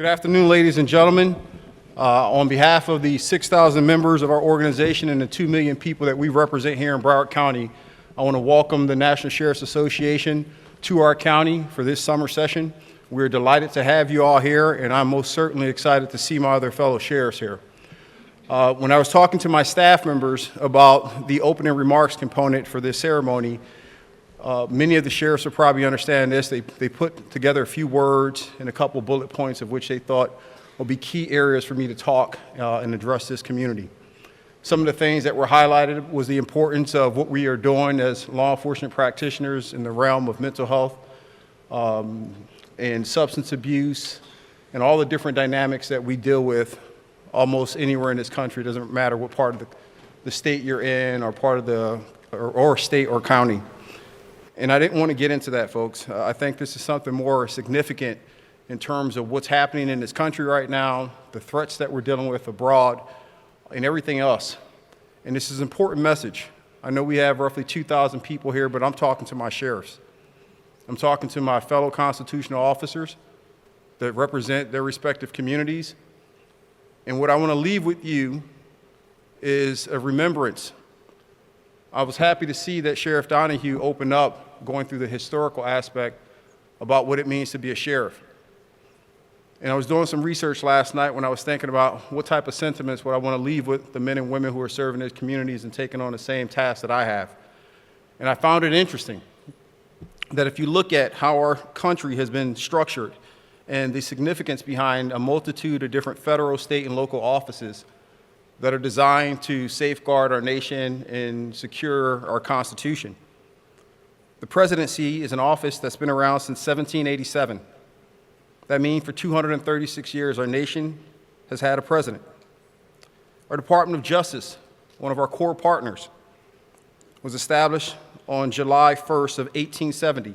Good afternoon, ladies and gentlemen. On behalf of the 6,000 members of our organization and the 2 million people that we represent here in Broward County, I want to welcome the National Sheriff's Association to our county for this summer session. We're delighted to have you all here, and I'm most certainly excited to see my other fellow sheriffs here. When I was talking to my staff members about the opening remarks component for this ceremony, many of the sheriffs will probably understand this. They put together a few words and a couple bullet points of which they thought will be key areas for me to talk and address this community. Some of the things that were highlighted was the importance of what we are doing as law enforcement practitioners in the realm of mental health and substance abuse and all the different dynamics that we deal with almost anywhere in this country. It doesn't matter what part of the state you're in or part of the or state or county. And I didn't want to get into that, folks. I think this is something more significant in terms of what's happening in this country right now, the threats that we're dealing with abroad, and everything else. And this is an important message. I know we have roughly 2,000 people here, but I'm talking to my sheriffs. I'm talking to my fellow constitutional officers that represent their respective communities. And what I want to leave with you is a remembrance. I was happy to see that Sheriff Donahue opened up going through the historical aspect about what it means to be a sheriff. And I was doing some research last night when I was thinking about what type of sentiments would I want to leave with the men and women who are serving their communities and taking on the same tasks that I have. And I found it interesting that if you look at how our country has been structured and the significance behind a multitude of different federal, state, and local offices that are designed to safeguard our nation and secure our Constitution. The presidency is an office that's been around since 1787. That means for 236 years, our nation has had a president. Our Department of Justice, one of our core partners, was established on July 1st of 1870,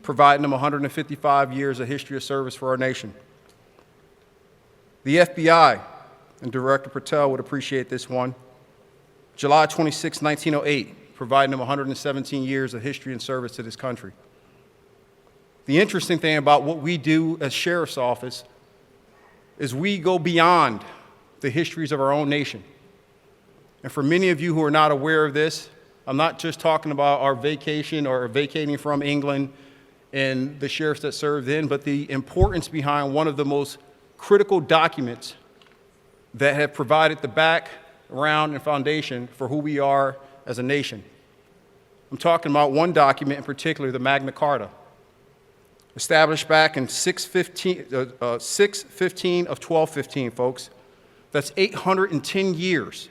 providing them 155 years of history of service for our nation. The FBI, and Director Patel would appreciate this one, July 26, 1908, providing them 117 years of history and service to this country. The interesting thing about what we do as Sheriff's Office is we go beyond the histories of our own nation. And for many of you who are not aware of this, I'm not just talking about our vacation or vacating from England and the sheriffs that served in, but the importance behind one of the most critical documents that have provided the background and foundation for who we are as a nation. I'm talking about one document in particular, the Magna Carta, established back in 615 of 1215, folks. That's 810 years.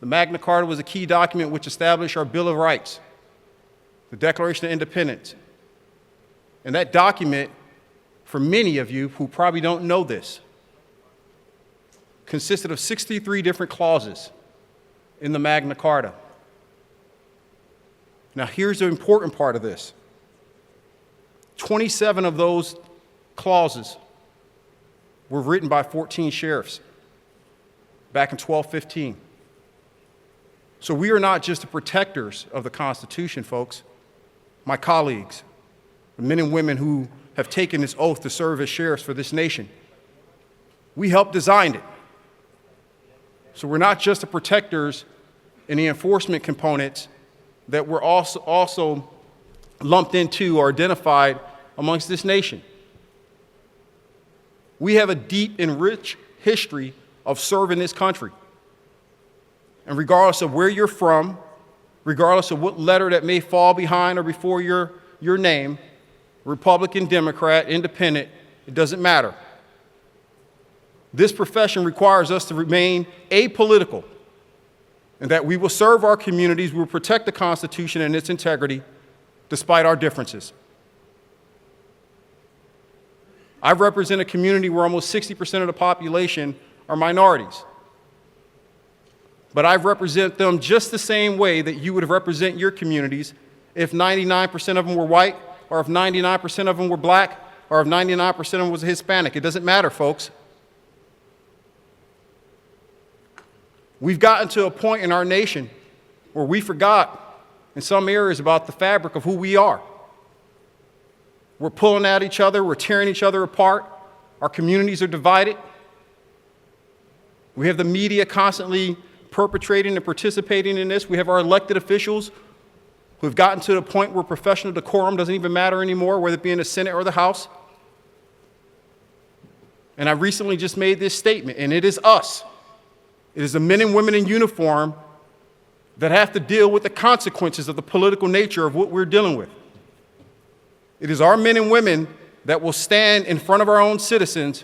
The Magna Carta was a key document which established our Bill of Rights, the Declaration of Independence. And that document, for many of you who probably don't know this, consisted of 63 different clauses in the Magna Carta. Now, here's the important part of this. 27 of those clauses were written by 14 sheriffs back in 1215. So we are not just the protectors of the Constitution, folks. My colleagues, the men and women who have taken this oath to serve as sheriffs for this nation, we helped design it. So we're not just the protectors in the enforcement components that we're also lumped into or identified amongst this nation. We have a deep and rich history of serving this country. And regardless of where you're from, regardless of what letter that may fall behind or before your name, Republican, Democrat, Independent, it doesn't matter. This profession requires us to remain apolitical and that we will serve our communities, we will protect the Constitution and its integrity despite our differences. I represent a community where almost 60% of the population are minorities. But I represent them just the same way that you would represent your communities if 99% of them were white, or if 99% of them were black, or if 99% of them was Hispanic. It doesn't matter, folks. We've gotten to a point in our nation where we forgot in some areas about the fabric of who we are. We're pulling at each other, we're tearing each other apart, Our communities are divided. We have the media constantly perpetrating and participating in this. We have our elected officials who have gotten to the point where professional decorum doesn't even matter anymore, whether it be in the Senate or the House. And I recently just made this statement, and it is us. It is the men and women in uniform that have to deal with the consequences of the political nature of what we're dealing with. It is our men and women that will stand in front of our own citizens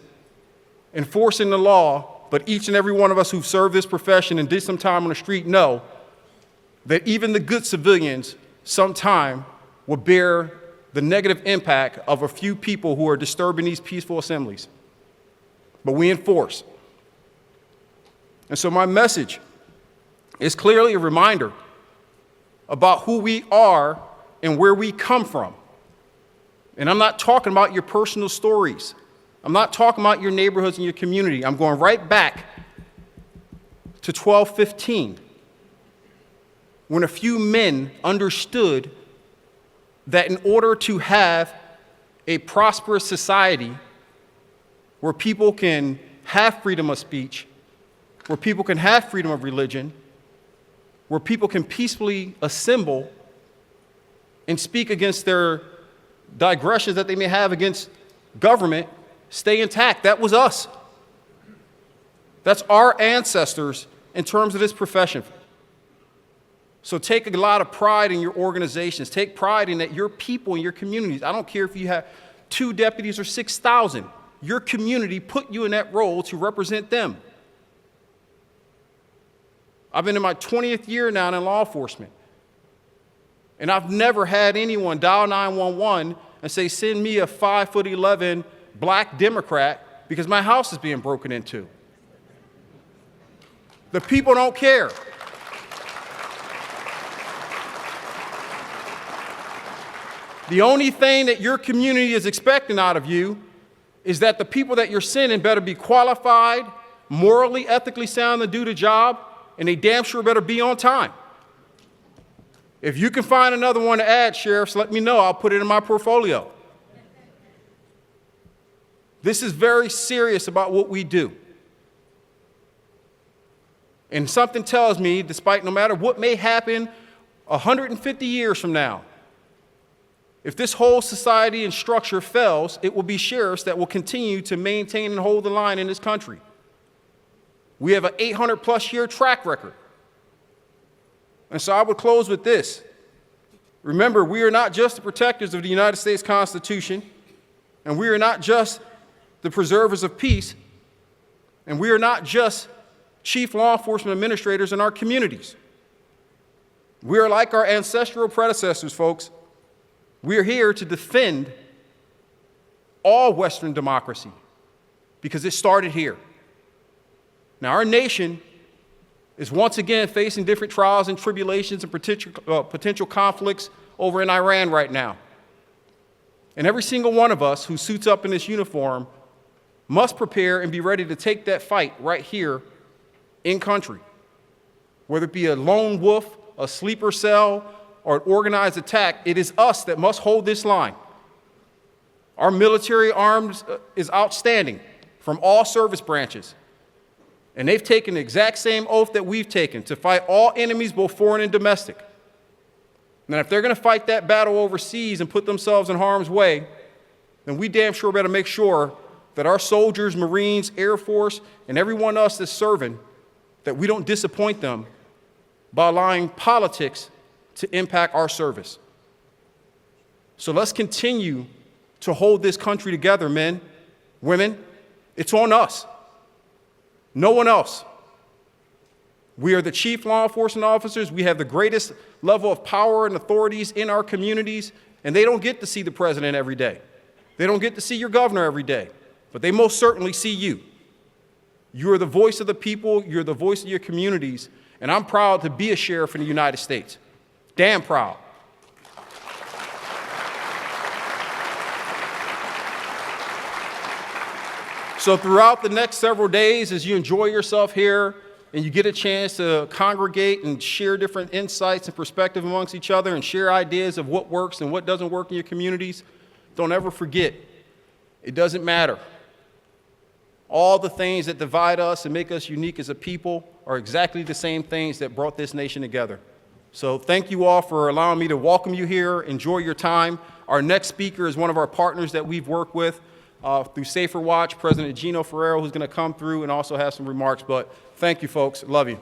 enforcing the law, but each and every one of us who've served this profession and did some time on the street know that even the good civilians sometime will bear the negative impact of a few people who are disturbing these peaceful assemblies. But we enforce. And so my message is clearly a reminder about who we are and where we come from. And I'm not talking about your personal stories. I'm not talking about your neighborhoods and your community. I'm going right back to 1215, when a few men understood that in order to have a prosperous society where people can have freedom of speech, where people can have freedom of religion, where people can peacefully assemble and speak against their digressions that they may have against government, stay intact. That was us. That's our ancestors in terms of this profession. So take a lot of pride in your organizations. Take pride in that your people in your communities. I don't care if you have 2 deputies or 6,000. Your community put you in that role to represent them. I've been in my 20th year now in law enforcement. And I've never had anyone dial 911 and say, send me a 5'11" black Democrat because my house is being broken into. The people don't care. The only thing that your community is expecting out of you is that the people that you're sending better be qualified, morally, ethically sound to do the job, and they damn sure better be on time. If you can find another one to add, sheriffs, let me know. I'll put it in my portfolio. This is very serious about what we do. And something tells me, despite no matter what may happen 150 years from now, if this whole society and structure fails, it will be sheriffs that will continue to maintain and hold the line in this country. We have an 800-plus year track record. And so I would close with this. Remember, we are not just the protectors of the United States Constitution, and we are not just the preservers of peace, and we are not just chief law enforcement administrators in our communities. We are like our ancestral predecessors, folks. We are here to defend all Western democracy because it started here. Now, our nation is once again facing different trials and tribulations and potential conflicts over in Iran right now. And every single one of us who suits up in this uniform must prepare and be ready to take that fight right here in country. Whether it be a lone wolf, a sleeper cell, or an organized attack, it is us that must hold this line. Our military arms is outstanding from all service branches. And they've taken the exact same oath that we've taken to fight all enemies, both foreign and domestic. And if they're going to fight that battle overseas and put themselves in harm's way, then we damn sure better make sure that our soldiers, Marines, Air Force, and everyone else that's serving, that we don't disappoint them by allowing politics to impact our service. So let's continue to hold this country together, men, women. It's on us. No one else. We are the chief law enforcement officers. We have the greatest level of power and authorities in our communities, and they don't get to see the president every day. They don't get to see your governor every day, but they most certainly see you. You are the voice of the people. You're the voice of your communities, and I'm proud to be a sheriff in the United States. Damn proud. So throughout the next several days, as you enjoy yourself here and you get a chance to congregate and share different insights and perspective amongst each other and share ideas of what works and what doesn't work in your communities, don't ever forget, it doesn't matter All the things that divide us and make us unique as a people are exactly the same things that brought this nation together. So thank you all for allowing me to welcome you here. Enjoy your time. Our next speaker is one of our partners that we've worked with through Safer Watch, President Gino Ferrero, who's going to come through and also have some remarks. But thank you, folks. Love you.